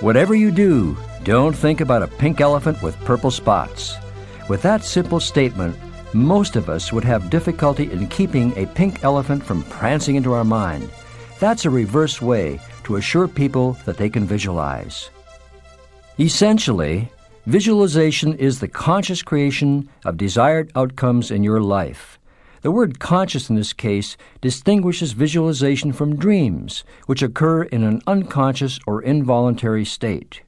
Whatever you do, don't think about a pink elephant with purple spots. With that simple statement, most of us would have difficulty in keeping a pink elephant from prancing into our mind. That's a reverse way to assure people that they can visualize. Essentially, visualization is the conscious creation of desired outcomes in your life. The word conscious in this case distinguishes visualization from dreams, which occur in an unconscious or involuntary state.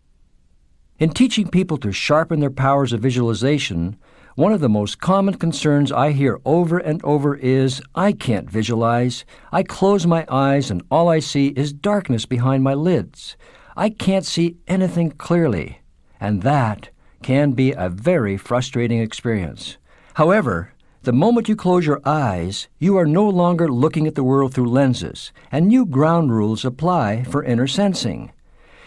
In teaching people to sharpen their powers of visualization, one of the most common concerns I hear over and over is, I can't visualize. I close my eyes and all I see is darkness behind my lids. I can't see anything clearly. And that can be a very frustrating experience. However, the moment you close your eyes, you are no longer looking at the world through lenses, and new ground rules apply for inner sensing.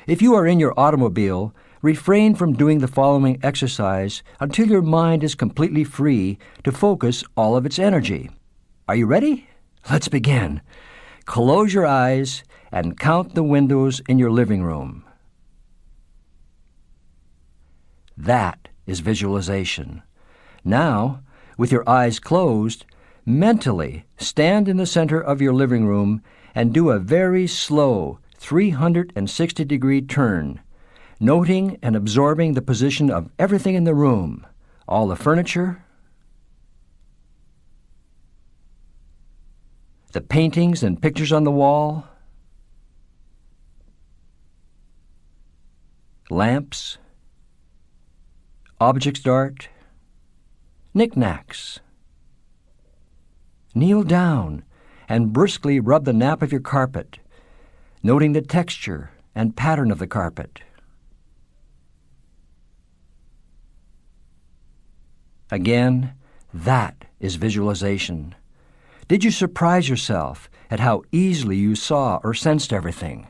If you are in your automobile, refrain from doing the following exercise until your mind is completely free to focus all of its energy. Are you ready? Let's begin. Close your eyes and count the windows in your living room. That is visualization. Now, with your eyes closed, mentally stand in the center of your living room and do a very slow 360-degree turn, noting and absorbing the position of everything in the room, all the furniture, the paintings and pictures on the wall, lamps, objects d'art, knickknacks. Kneel down and briskly rub the nap of your carpet, noting the texture and pattern of the carpet. Again, that is visualization. Did you surprise yourself at how easily you saw or sensed everything?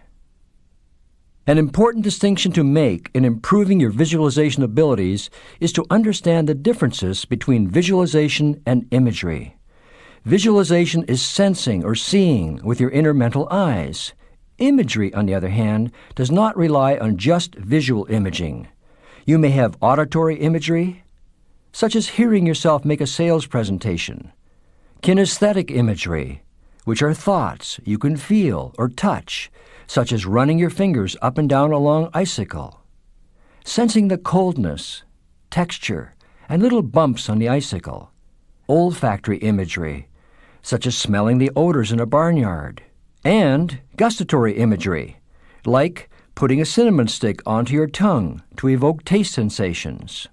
An important distinction to make in improving your visualization abilities is to understand the differences between visualization and imagery. Visualization is sensing or seeing with your inner mental eyes. Imagery, on the other hand, does not rely on just visual imaging. You may have auditory imagery, such as hearing yourself make a sales presentation. Kinesthetic imagery, which are thoughts you can feel or touch, such as running your fingers up and down a long icicle. Sensing the coldness, texture, and little bumps on the icicle. Olfactory imagery, such as smelling the odors in a barnyard. And gustatory imagery, like putting a cinnamon stick onto your tongue to evoke taste sensations.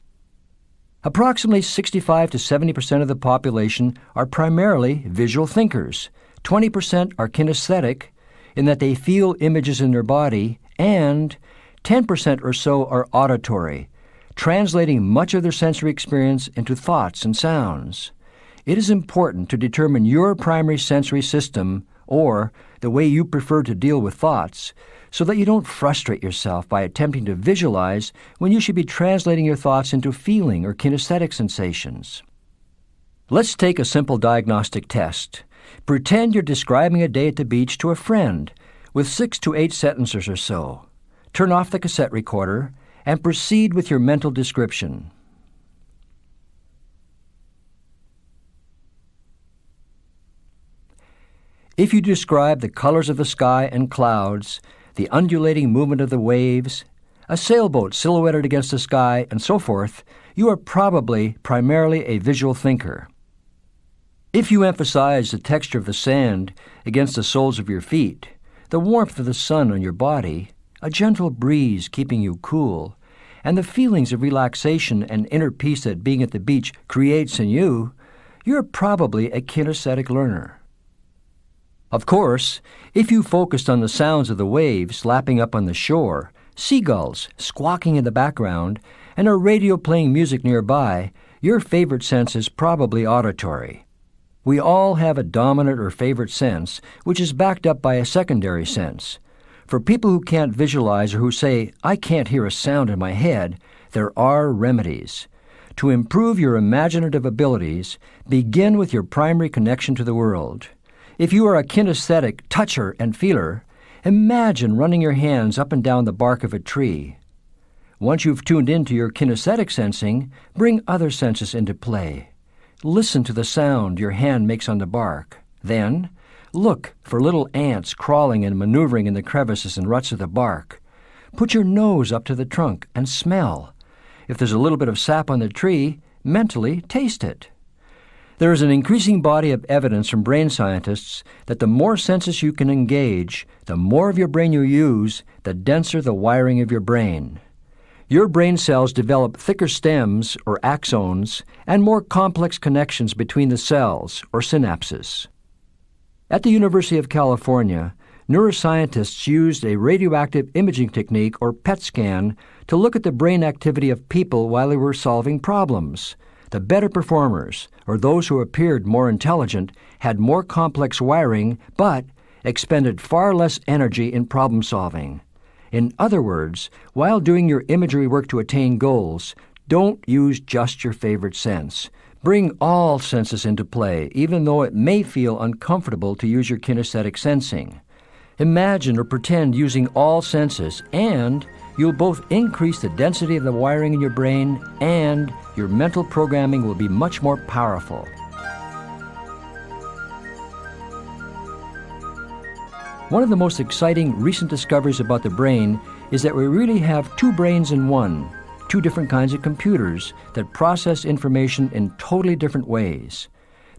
Approximately 65 to 70% of the population are primarily visual thinkers. 20% are kinesthetic, in that they feel images in their body, and 10% or so are auditory, translating much of their sensory experience into thoughts and sounds. It is important to determine your primary sensory system, or the way you prefer to deal with thoughts, so that you don't frustrate yourself by attempting to visualize when you should be translating your thoughts into feeling or kinesthetic sensations. Let's take a simple diagnostic test. Pretend you're describing a day at the beach to a friend with 6 to 8 sentences or so. Turn off the cassette recorder and proceed with your mental description. If you describe the colors of the sky and clouds, the undulating movement of the waves, a sailboat silhouetted against the sky, and so forth, you are probably primarily a visual thinker. If you emphasize the texture of the sand against the soles of your feet, the warmth of the sun on your body, a gentle breeze keeping you cool, and the feelings of relaxation and inner peace that being at the beach creates in you, you're probably a kinesthetic learner. Of course, if you focused on the sounds of the waves lapping up on the shore, seagulls squawking in the background, and a radio playing music nearby, your favorite sense is probably auditory. We all have a dominant or favorite sense, which is backed up by a secondary sense. For people who can't visualize or who say, I can't hear a sound in my head, there are remedies. To improve your imaginative abilities, begin with your primary connection to the world. If you are a kinesthetic toucher and feeler, Imagine running your hands up and down the bark of a tree. Once you've tuned into your kinesthetic sensing, bring other senses into play. Listen to the sound your hand makes on the bark. Then, look for little ants crawling and maneuvering in the crevices and ruts of the bark. Put your nose up to the trunk and smell. If there's a little bit of sap on the tree, mentally taste it. There is an increasing body of evidence from brain scientists that the more senses you can engage, the more of your brain you use, the denser the wiring of your brain. Your brain cells develop thicker stems, or axons, and more complex connections between the cells, or synapses. At the University of California, neuroscientists used a radioactive imaging technique, or PET scan, to look at the brain activity of people while they were solving problems. The better performers, or those who appeared more intelligent, had more complex wiring, but expended far less energy in problem solving. In other words, while doing your imagery work to attain goals, don't use just your favorite sense. Bring all senses into play, even though it may feel uncomfortable to use your kinesthetic sensing. Imagine or pretend using all senses, and you'll both increase the density of the wiring in your brain, and your mental programming will be much more powerful. One of the most exciting recent discoveries about the brain is that we really have two brains in one, two different kinds of computers that process information in totally different ways.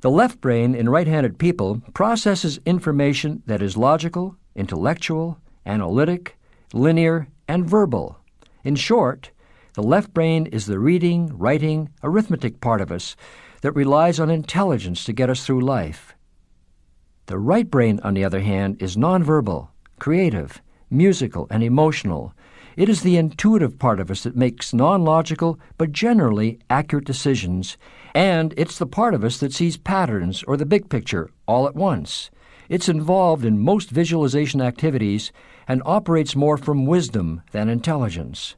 The left brain in right-handed people processes information that is logical, intellectual, analytic, linear, and verbal. In short, the left brain is the reading, writing, arithmetic part of us that relies on intelligence to get us through life. The right brain, on the other hand, is nonverbal, creative, musical, and emotional. It is the intuitive part of us that makes non-logical but generally accurate decisions, and it's the part of us that sees patterns or the big picture all at once. It's involved in most visualization activities and operates more from wisdom than intelligence.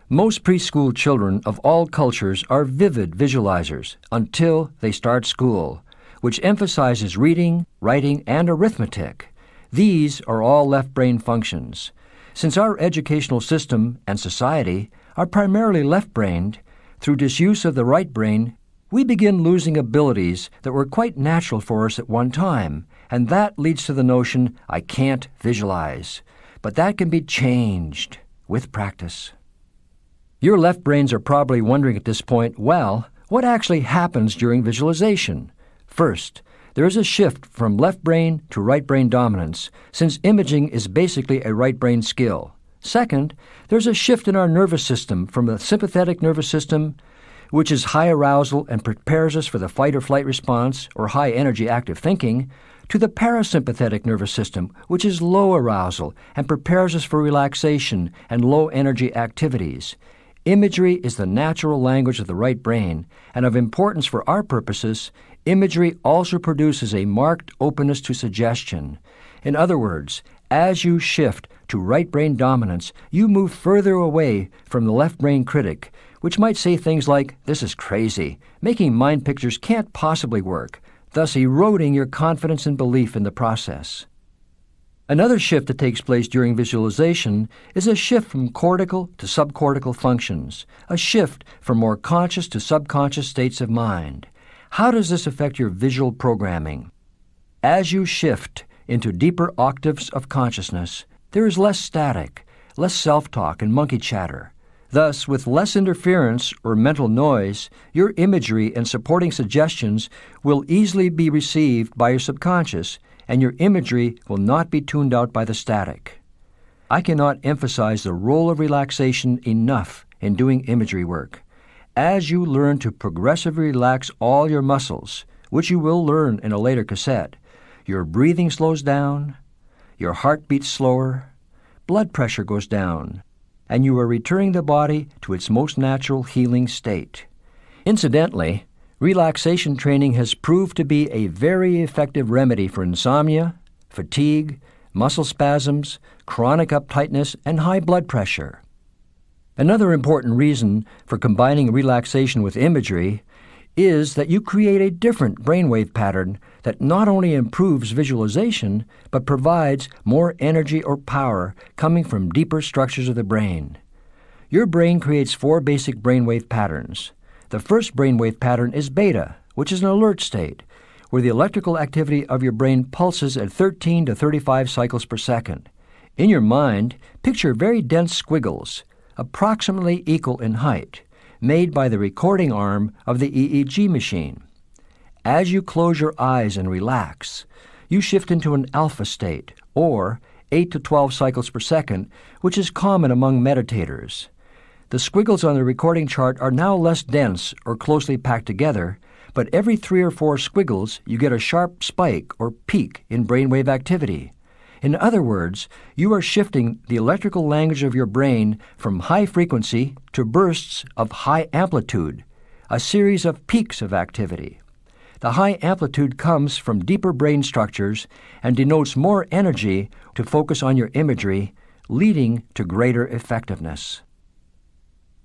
Most preschool children of all cultures are vivid visualizers until they start school, which emphasizes reading, writing, and arithmetic. These are all left brain functions. Since our educational system and society are primarily left-brained, through disuse of the right brain, we begin losing abilities that were quite natural for us at one time, and that leads to the notion, I can't visualize. But that can be changed with practice. Your left brains are probably wondering at this point, well, what actually happens during visualization? First, there is a shift from left brain to right brain dominance, since imaging is basically a right brain skill. Second, there's a shift in our nervous system from the sympathetic nervous system, which is high arousal and prepares us for the fight or flight response or high energy active thinking, to the parasympathetic nervous system, which is low arousal and prepares us for relaxation and low energy activities. Imagery is the natural language of the right brain, and of importance for our purposes, imagery also produces a marked openness to suggestion. In other words, as you shift to right brain dominance, you move further away from the left brain critic, which might say things like, "This is crazy. Making mind pictures can't possibly work," thus eroding your confidence and belief in the process. Another shift that takes place during visualization is a shift from cortical to subcortical functions, a shift from more conscious to subconscious states of mind. How does this affect your visual programming? As you shift into deeper octaves of consciousness, there is less static, less self-talk and monkey chatter. Thus, with less interference or mental noise, your imagery and supporting suggestions will easily be received by your subconscious, and your imagery will not be tuned out by the static. I cannot emphasize the role of relaxation enough in doing imagery work. As you learn to progressively relax all your muscles, which you will learn in a later cassette, your breathing slows down, your heart beats slower, blood pressure goes down, and you are returning the body to its most natural healing state. Incidentally, relaxation training has proved to be a very effective remedy for insomnia, fatigue, muscle spasms, chronic uptightness, and high blood pressure. Another important reason for combining relaxation with imagery is that you create a different brainwave pattern that not only improves visualization, but provides more energy or power coming from deeper structures of the brain. Your brain creates 4 basic brainwave patterns. The first brainwave pattern is beta, which is an alert state, where the electrical activity of your brain pulses at 13 to 35 cycles per second. In your mind, picture very dense squiggles, approximately equal in height, made by the recording arm of the EEG machine. As you close your eyes and relax, you shift into an alpha state, or 8 to 12 cycles per second, which is common among meditators. The squiggles on the recording chart are now less dense or closely packed together, but every 3 or 4 squiggles you get a sharp spike or peak in brainwave activity. In other words, you are shifting the electrical language of your brain from high frequency to bursts of high amplitude, a series of peaks of activity. The high amplitude comes from deeper brain structures and denotes more energy to focus on your imagery, leading to greater effectiveness.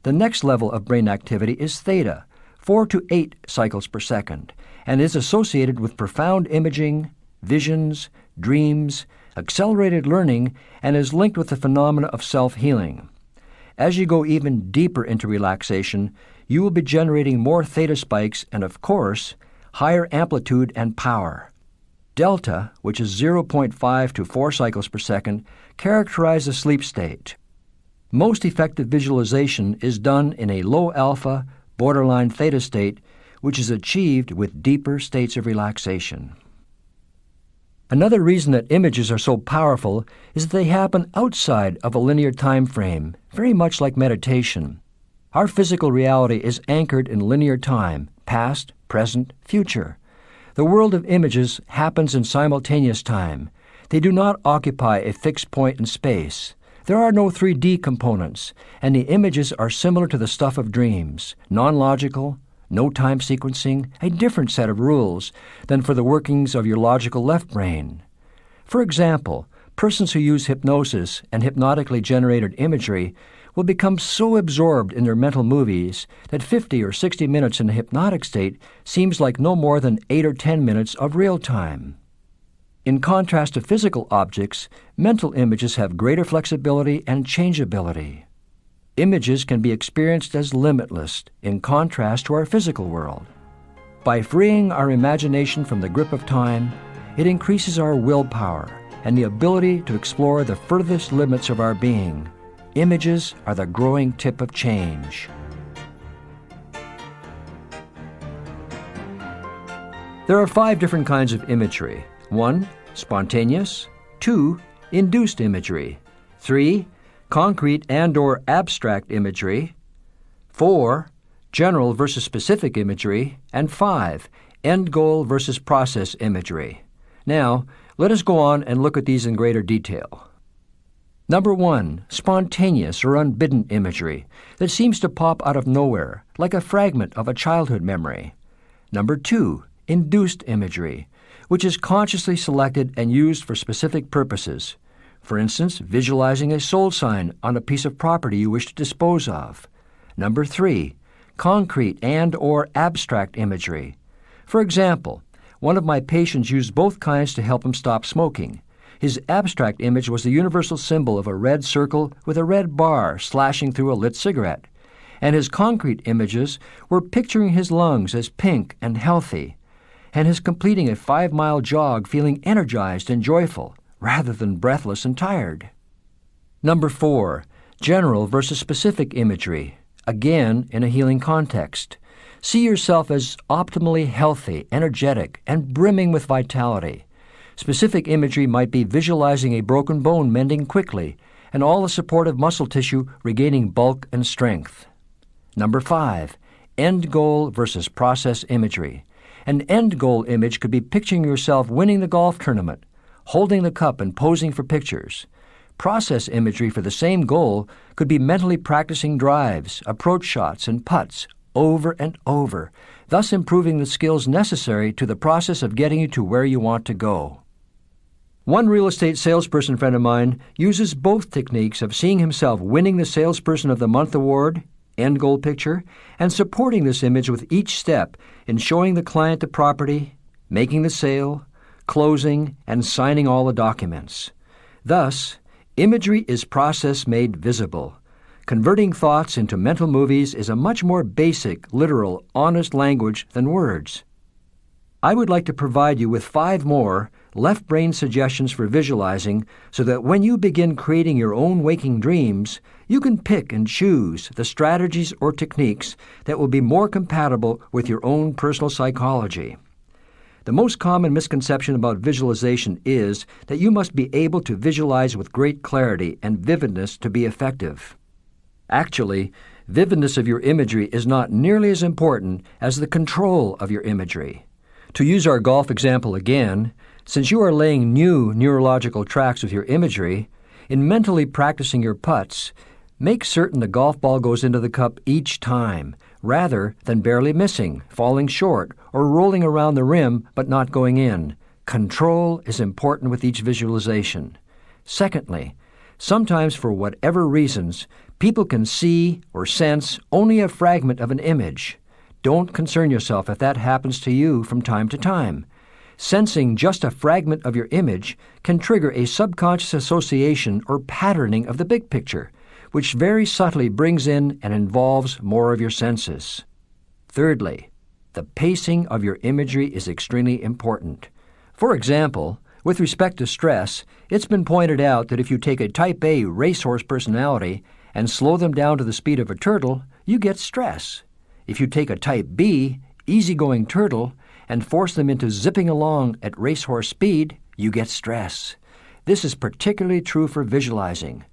The next level of brain activity is theta, 4 to 8 cycles per second, and is associated with profound imaging, visions, dreams, accelerated learning, and is linked with the phenomena of self-healing. As you go even deeper into relaxation, you will be generating more theta spikes and, of course, higher amplitude and power. Delta, which is 0.5 to 4 cycles per second, characterize the sleep state. Most effective visualization is done in a low alpha, borderline theta state, which is achieved with deeper states of relaxation. Another reason that images are so powerful is that they happen outside of a linear time frame, very much like meditation. Our physical reality is anchored in linear time, past, present, future. The world of images happens in simultaneous time. They do not occupy a fixed point in space. There are no 3D components, and the images are similar to the stuff of dreams, non-logical, no time sequencing, a different set of rules than for the workings of your logical left brain. For example, persons who use hypnosis and hypnotically generated imagery will become so absorbed in their mental movies that 50 or 60 minutes in a hypnotic state seems like no more than 8 or 10 minutes of real time. In contrast to physical objects, mental images have greater flexibility and changeability. Images can be experienced as limitless, in contrast to our physical world. By freeing our imagination from the grip of time, it increases our willpower and the ability to explore the furthest limits of our being. Images are the growing tip of change. There are 5 different kinds of imagery. 1. Spontaneous. 2. Induced imagery. 3. Concrete and/or abstract imagery. 4. General versus specific imagery. And 5. End goal versus process imagery. Now, let us go on and look at these in greater detail. Number 1. Spontaneous or unbidden imagery that seems to pop out of nowhere, like a fragment of a childhood memory. Number 2. Induced imagery, which is consciously selected and used for specific purposes. For instance, visualizing a sold sign on a piece of property you wish to dispose of. Number 3. Concrete and/or abstract imagery. For example, one of my patients used both kinds to help him stop smoking. His abstract image was the universal symbol of a red circle with a red bar slashing through a lit cigarette, and his concrete images were picturing his lungs as pink and healthy, and his completing a 5-mile jog feeling energized and joyful, rather than breathless and tired. Number 4. General versus specific imagery, again in a healing context. See yourself as optimally healthy, energetic, and brimming with vitality. Specific imagery might be visualizing a broken bone mending quickly and all the supportive muscle tissue regaining bulk and strength. Number 5. End goal versus process imagery. An end goal image could be picturing yourself winning the golf tournament, holding the cup and posing for pictures. Process imagery for the same goal could be mentally practicing drives, approach shots, and putts over and over, thus improving the skills necessary to the process of getting you to where you want to go. One real estate salesperson friend of mine uses both techniques of seeing himself winning the Salesperson of the Month award end goal picture, and supporting this image with each step in showing the client the property, making the sale, closing, and signing all the documents. Thus, imagery is process made visible. Converting thoughts into mental movies is a much more basic, literal, honest language than words. I would like to provide you with 5 more left brain suggestions for visualizing so that when you begin creating your own waking dreams, you can pick and choose the strategies or techniques that will be more compatible with your own personal psychology. The most common misconception about visualization is that you must be able to visualize with great clarity and vividness to be effective. Actually, vividness of your imagery is not nearly as important as the control of your imagery. To use our golf example again, since you are laying new neurological tracks with your imagery, in mentally practicing your putts, make certain the golf ball goes into the cup each time, rather than barely missing, falling short, or rolling around the rim but not going in. Control is important with each visualization. Secondly, sometimes for whatever reasons, people can see or sense only a fragment of an image. Don't concern yourself if that happens to you from time to time. Sensing just a fragment of your image can trigger a subconscious association or patterning of the big picture, which very subtly brings in and involves more of your senses. Thirdly, the pacing of your imagery is extremely important. For example, with respect to stress, it's been pointed out that if you take a type A racehorse personality and slow them down to the speed of a turtle, you get stress. If you take a type B, easygoing turtle, and force them into zipping along at racehorse speed, you get stress. This is particularly true for visualizing.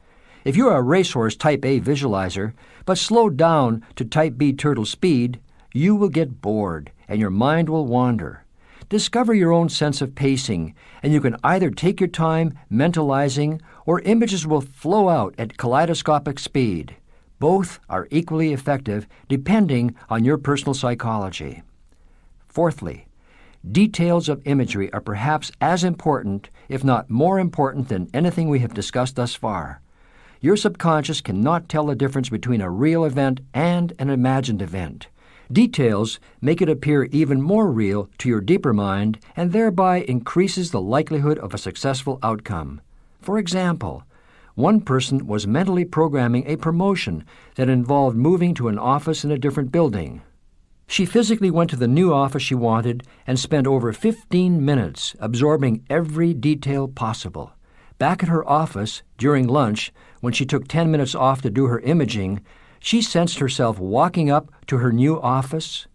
If you're a racehorse type A visualizer, but slowed down to type B turtle speed, you will get bored and your mind will wander. Discover your own sense of pacing, and you can either take your time mentalizing or images will flow out at kaleidoscopic speed. Both are equally effective depending on your personal psychology. Fourthly, details of imagery are perhaps as important, if not more important, than anything we have discussed thus far. Your subconscious cannot tell the difference between a real event and an imagined event. Details make it appear even more real to your deeper mind and thereby increases the likelihood of a successful outcome. For example, one person was mentally programming a promotion that involved moving to an office in a different building. She physically went to the new office she wanted and spent over 15 minutes absorbing every detail possible. Back at her office, during lunch, when she took 10 minutes off to do her imaging, she sensed herself walking up to her new office,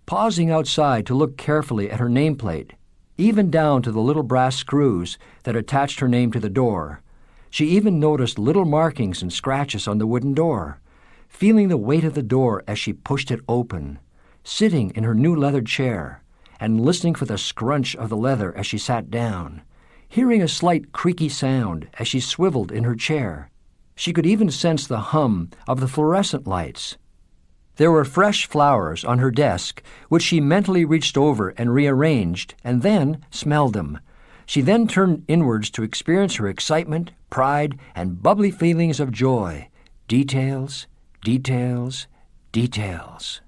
pausing outside to look carefully at her nameplate, even down to the little brass screws that attached her name to the door. She even noticed little markings and scratches on the wooden door, feeling the weight of the door as she pushed it open, sitting in her new leather chair, and listening for the scrunch of the leather as she sat down, hearing a slight creaky sound as she swiveled in her chair. She could even sense the hum of the fluorescent lights. There were fresh flowers on her desk, which she mentally reached over and rearranged, and then smelled them. She then turned inwards to experience her excitement, pride, and bubbly feelings of joy. Details, details, details.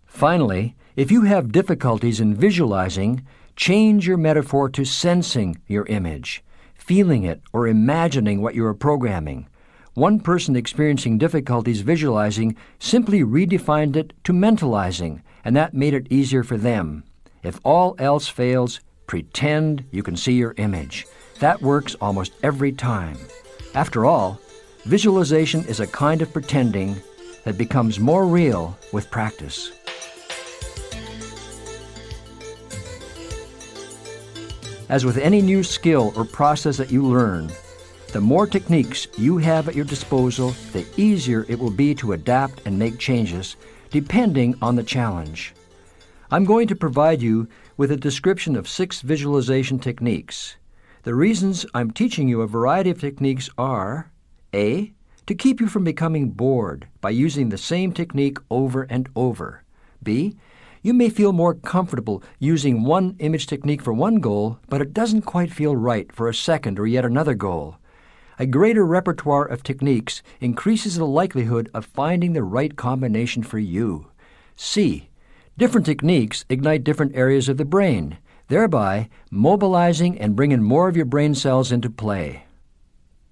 Finally, if you have difficulties in visualizing, change your metaphor to sensing your image, feeling it, or imagining what you are programming. One person experiencing difficulties visualizing simply redefined it to mentalizing, and that made it easier for them. If all else fails, pretend you can see your image. That works almost every time. After all, visualization is a kind of pretending that becomes more real with practice. As with any new skill or process that you learn, the more techniques you have at your disposal, the easier it will be to adapt and make changes, depending on the challenge. I'm going to provide you with a description of 6 visualization techniques. The reasons I'm teaching you a variety of techniques are: A, to keep you from becoming bored by using the same technique over and over. B, you may feel more comfortable using one image technique for one goal, but it doesn't quite feel right for a second or yet another goal. A greater repertoire of techniques increases the likelihood of finding the right combination for you. C. Different techniques ignite different areas of the brain, thereby mobilizing and bringing more of your brain cells into play.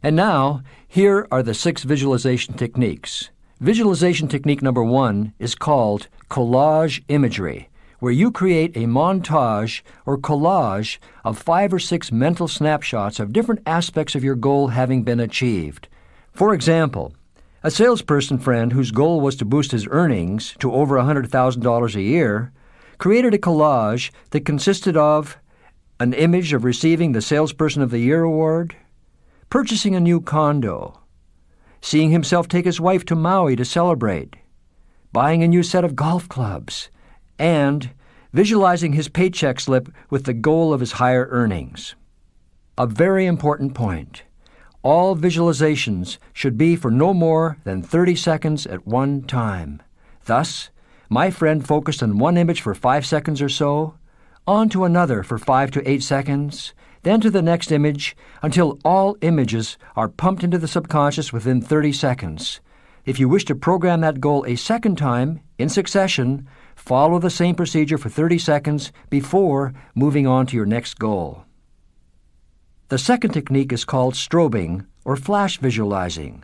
And now, here are the 6 visualization techniques. Visualization technique number 1 is called collage imagery, where you create a montage or collage of 5 or 6 mental snapshots of different aspects of your goal having been achieved. For example, a salesperson friend whose goal was to boost his earnings to over $100,000 a year created a collage that consisted of an image of receiving the Salesperson of the Year award, purchasing a new condo, seeing himself take his wife to Maui to celebrate, buying a new set of golf clubs, and visualizing his paycheck slip with the goal of his higher earnings. A very important point. All visualizations should be for no more than 30 seconds at one time. Thus, my friend focused on one image for 5 seconds or so, on to another for 5 to 8 seconds, then to the next image, until all images are pumped into the subconscious within 30 seconds. If you wish to program that goal a second time, in succession, follow the same procedure for 30 seconds before moving on to your next goal. The second technique is called strobing or flash visualizing.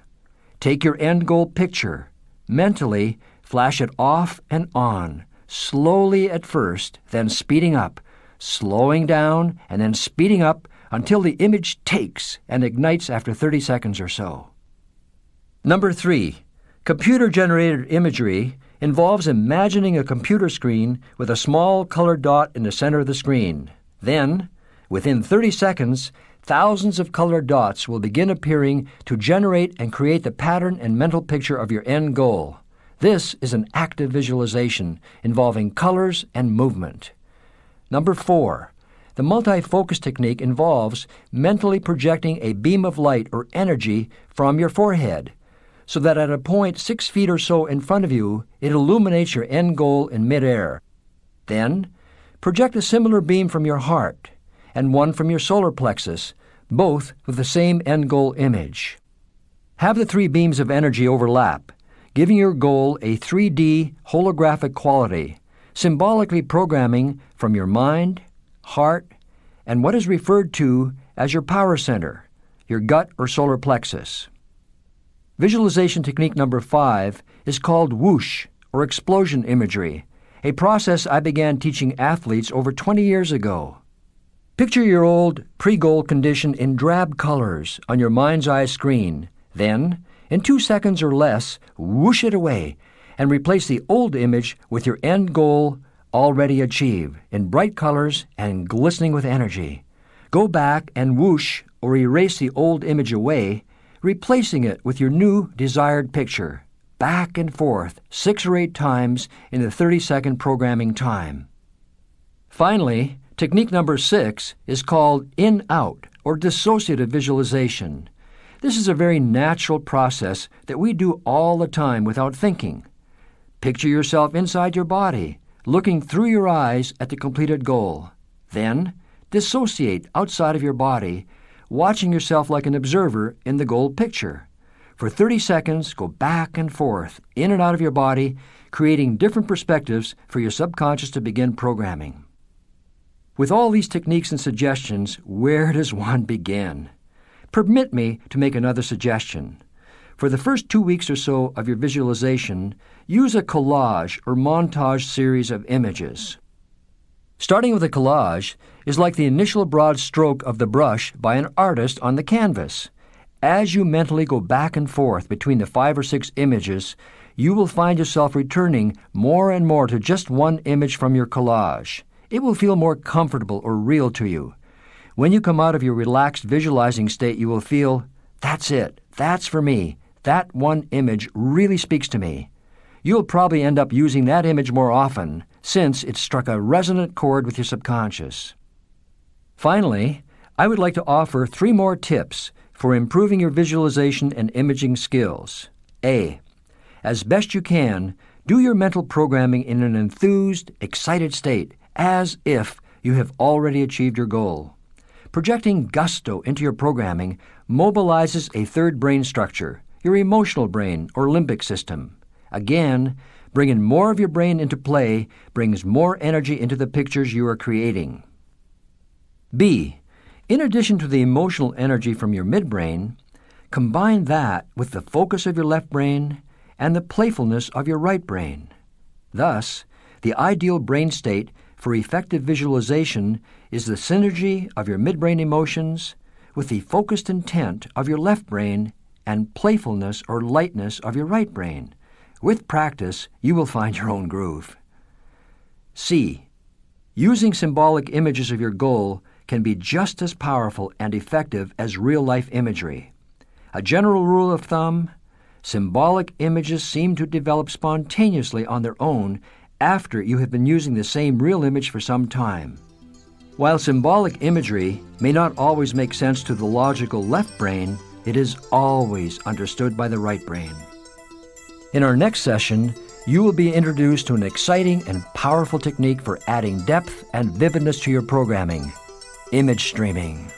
Take your end goal picture, mentally flash it off and on, slowly at first, then speeding up, slowing down, and then speeding up until the image takes and ignites after 30 seconds or so. Number 3, computer-generated imagery involves imagining a computer screen with a small colored dot in the center of the screen. Then, within 30 seconds, thousands of colored dots will begin appearing to generate and create the pattern and mental picture of your end goal. This is an active visualization involving colors and movement. Number 4, the multi-focus technique involves mentally projecting a beam of light or energy from your forehead, so that at a point 6 feet or so in front of you, it illuminates your end goal in midair. Then, project a similar beam from your heart and one from your solar plexus, both with the same end goal image. Have the 3 beams of energy overlap, giving your goal a 3D holographic quality, symbolically programming from your mind, heart, and what is referred to as your power center, your gut or solar plexus. Visualization technique number 5 is called whoosh or explosion imagery, a process I began teaching athletes over 20 years ago. Picture your old pre-goal condition in drab colors on your mind's eye screen. Then, in 2 seconds or less, whoosh it away and replace the old image with your end goal already achieved in bright colors and glistening with energy. Go back and whoosh or erase the old image away, replacing it with your new desired picture, back and forth 6 or 8 times in the 30-second programming time. Finally, technique number 6 is called in-out or dissociative visualization. This is a very natural process that we do all the time without thinking. Picture yourself inside your body, looking through your eyes at the completed goal. Then, dissociate outside of your body, watching yourself like an observer in the goal picture. For 30 seconds, go back and forth, in and out of your body, creating different perspectives for your subconscious to begin programming. With all these techniques and suggestions, where does one begin? Permit me to make another suggestion. For the first 2 weeks or so of your visualization, use a collage or montage series of images. Starting with a collage is like the initial broad stroke of the brush by an artist on the canvas. As you mentally go back and forth between the 5 or 6 images, you will find yourself returning more and more to just one image from your collage. It will feel more comfortable or real to you. When you come out of your relaxed visualizing state, you will feel, that's it, that's for me, that one image really speaks to me. You'll probably end up using that image more often, since it struck a resonant chord with your subconscious. Finally, I would like to offer 3 more tips for improving your visualization and imaging skills. A. As best you can, do your mental programming in an enthused, excited state, as if you have already achieved your goal. Projecting gusto into your programming mobilizes a third brain structure, your emotional brain or limbic system. Again, bringing more of your brain into play brings more energy into the pictures you are creating. B. In addition to the emotional energy from your midbrain, combine that with the focus of your left brain and the playfulness of your right brain. Thus, the ideal brain state for effective visualization is the synergy of your midbrain emotions with the focused intent of your left brain and playfulness or lightness of your right brain. With practice, you will find your own groove. C. Using symbolic images of your goal can be just as powerful and effective as real-life imagery. A general rule of thumb: symbolic images seem to develop spontaneously on their own after you have been using the same real image for some time. While symbolic imagery may not always make sense to the logical left brain, it is always understood by the right brain. In our next session, you will be introduced to an exciting and powerful technique for adding depth and vividness to your programming: image streaming.